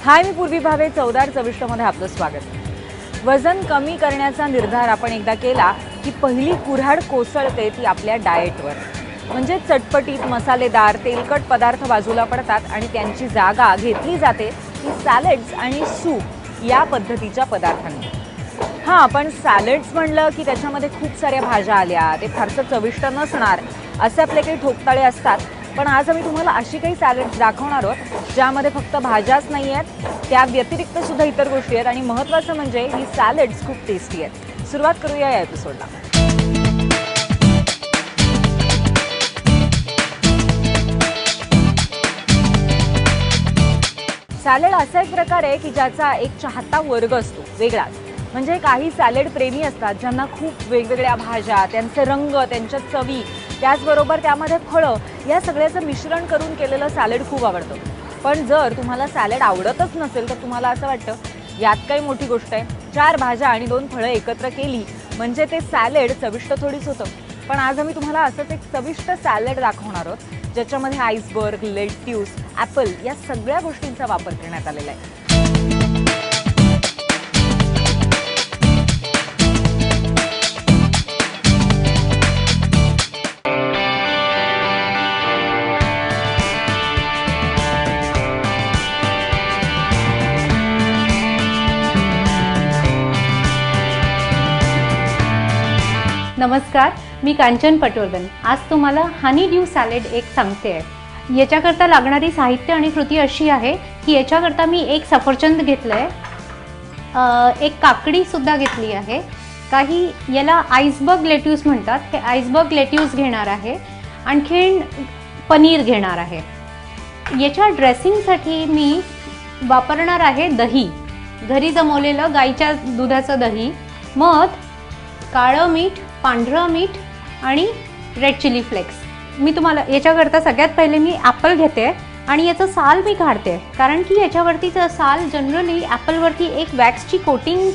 हाय, मी पूर्वी भावे. चवदार चविष्टमध्ये आपलं स्वागत. वजन कमी करण्याचा निर्धार आपण एकदा केला की पहिली कुऱ्हाड कोसळते ती आपल्या डाएटवर. म्हणजे चटपटीत, मसालेदार, तेलकट पदार्थ बाजूला पडतात आणि त्यांची जागा घेतली जाते ती सॅलड्स आणि सूप या पद्धतीच्या पदार्थांनी. हां, पण सॅलड्स म्हणलं की त्याच्यामध्ये खूप साऱ्या भाज्या आल्या, ते फारसं चविष्ट नसणार असे आपले काही ठोकताळे असतात. पण आज आम्ही तुम्हाला अशी काही सॅलड्स दाखवणार आहोत ज्यामध्ये फक्त भाज्याच नाही आहेत, त्या व्यतिरिक्त सुद्धा इतर गोष्टी आहेत आणि महत्त्वाचं म्हणजे ही सॅलड्स खूप टेस्टी आहेत. सुरुवात करूया या एपिसोडला. सॅलड असा एक प्रकार आहे की ज्याचा एक चाहता वर्ग असतो वेगळाच. म्हणजे काही सॅलड प्रेमी असतात ज्यांना खूप वेगवेगळ्या भाज्या, त्यांचे रंग, त्यांच्या चवी, त्याचबरोबर त्यामध्ये फळं या सगळ्याचं मिश्रण करून केलेलं सॅलड खूप आवडतं. पण जर तुम्हाला सॅलड आवडतच नसेल तर तुम्हाला असं वाटतं यात काही मोठी गोष्ट आहे, 4 भाज्या आणि 2 फळं एकत्र केली म्हणजे ते सॅलड चविष्ट थोडीच होतं. पण आज आम्ही तुम्हाला असंच एक चविष्ट सॅलड दाखवणार आहोत ज्याच्यामध्ये आईसबर्ग, लेट्यूस, ॲपल या सगळ्या गोष्टींचा वापर करण्यात आलेला आहे. नमस्कार, मी कांचन पटवर्धन. आज तुम्हाला हनी ड्यू सॅलड एक सांगते आहे. याच्याकरता लागणारी साहित्य आणि कृती अशी आहे की याच्याकरता मी एक सफरचंद घेतलं आहे, एक काकडीसुद्धा घेतली आहे, काही याला आईसबर्ग लेट्यूस म्हणतात, हे आईसबर्ग लेट्यूस घेणार आहे, आणखीन पनीर घेणार आहे. याच्या ड्रेसिंगसाठी मी वापरणार आहे दही, घरी जमवलेलं गाईच्या दुधाचं दही, मध, काळं मीठ, पांढरं मीठ आणि रेड चिली फ्लेक्स. मी तुम्हाला याच्याकरता सगळ्यात पहिले मी ॲपल घेते आणि याचं साल मी काढते, कारण की याच्यावरतीचं साल जनरली ॲपलवरती एक वॅक्सची कोटिंग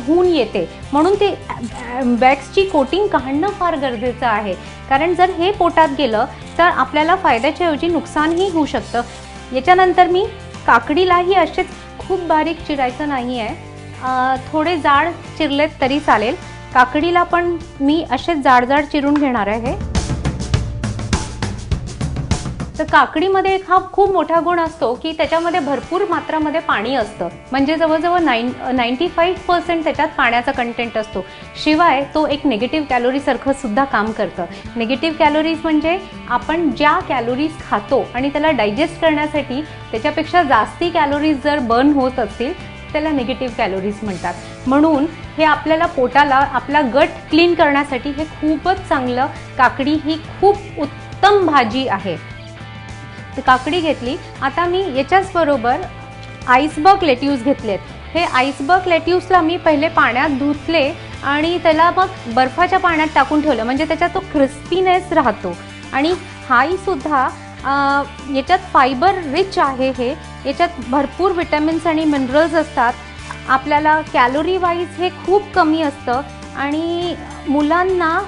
होऊन येते, म्हणून ते वॅक्सची कोटिंग काढणं फार गरजेचं आहे. कारण जर हे पोटात गेलं तर आपल्याला फायद्याच्या ऐवजी नुकसानही होऊ शकतं. याच्यानंतर मी काकडीलाही असेच खूप बारीक चिरायचं नाही आहे, थोडे जाड चिरलेत तरी चालेल. काकडीला पण मी असेच जाड जाड चिरून घेणार आहे. तर काकडीमध्ये एक हा खूप मोठा गुण असतो की त्याच्यामध्ये भरपूर मात्रामध्ये पाणी असतं, म्हणजे जवळजवळ 95% त्याच्यात पाण्याचा कंटेंट असतो. शिवाय तो एक निगेटिव्ह कॅलोरीसारखं सुद्धा काम करतं. निगेटिव्ह कॅलोरीज म्हणजे आपण ज्या कॅलोरीज खातो आणि त्याला डायजेस्ट करण्यासाठी त्याच्यापेक्षा जास्ती कॅलोरीज जर बर्न होत असतील त्याला निगेटिव्ह कॅलोरीज म्हणतात. म्हणून हे आपल्याला पोटाला, आपला गट क्लीन करण्यासाठी हे खूपच चांगलं. काकडी ही खूप उत्तम भाजी आहे. तर काकडी घेतली. आता मी याच्याच बरोबर आईसबर्ग लेट्यूस घेतलेत. हे आईसबर्ग लेट्यूसला मी पहिले पाण्यात धुतले आणि त्याला मग बर्फाच्या पाण्यात टाकून ठेवलं, म्हणजे त्याच्यात तो क्रिस्पीनेस राहतो. आणि हाही सुद्धा याच्यात फायबर रिच आहे. हे याच्यात भरपूर विटॅमिन्स आणि मिनरल्स असतात. आपल्याला कॅलोरी वाईज हे खूप कमी असतं आणि मुलांना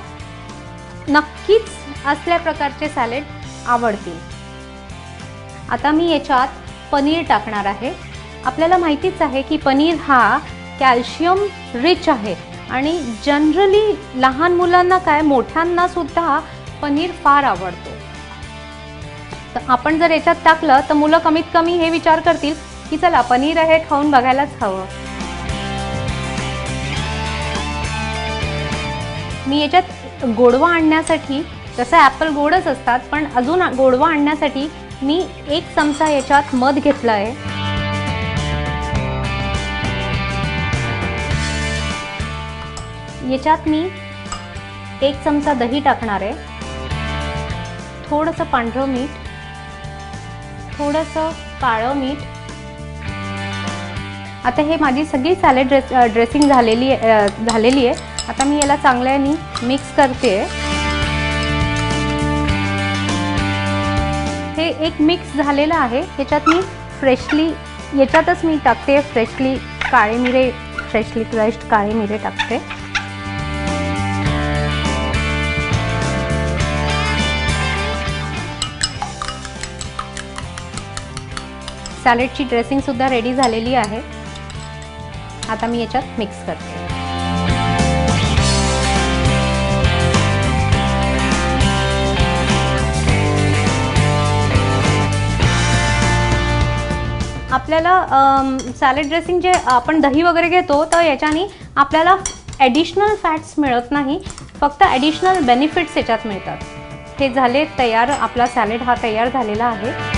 नक्कीच असल्या प्रकारचे सॅलड आवडतील. आता मी याच्यात पनीर टाकणार आहे. आपल्याला माहितीच आहे की पनीर हा कॅल्शियम रिच आहे आणि जनरली लहान मुलांना काय, मोठ्यांना सुद्धा पनीर फार आवडतो. तर आपण जर याच्यात टाकलं तर मुलं कमीत कमी हे विचार करतील की चला पनीर आहे, खाऊन बघायलाच हवं. मी याच्यात गोडवा आणण्यासाठी, तसं ॲपल गोडच असतात पण अजून गोडवा आणण्यासाठी मी 1 चमचा याच्यात मध घेतला आहे. याच्यात मी 1 चमचा दही टाकणार आहे, थोडंसं पांढरं मीठ, थोडंसं काळं मीठ. आता हे माझी सगळी सॅलड ड्रेसिंग झालेली आहे. आता मी याला चांगल्याने मिक्स करते. हे एक मिक्स झालेलं आहे. याच्यात मी याच्यातच मी टाकते फ्रेशली काळे मिरे, फ्रेशली क्रश्ड काळे मिरे टाकते. सॅलेडची ड्रेसिंगसुद्धा रेडी झालेली आहे. आता मी याच्यात मिक्स करते. आपल्याला सॅलेड ड्रेसिंग जे आपण दही वगैरे घेतो तर याच्याने आपल्याला ॲडिशनल फॅट्स मिळत नाही, फक्त ॲडिशनल बेनिफिट्स याच्यात मिळतात. हे झाले तयार, आपला सॅलेड हा तयार झालेला आहे.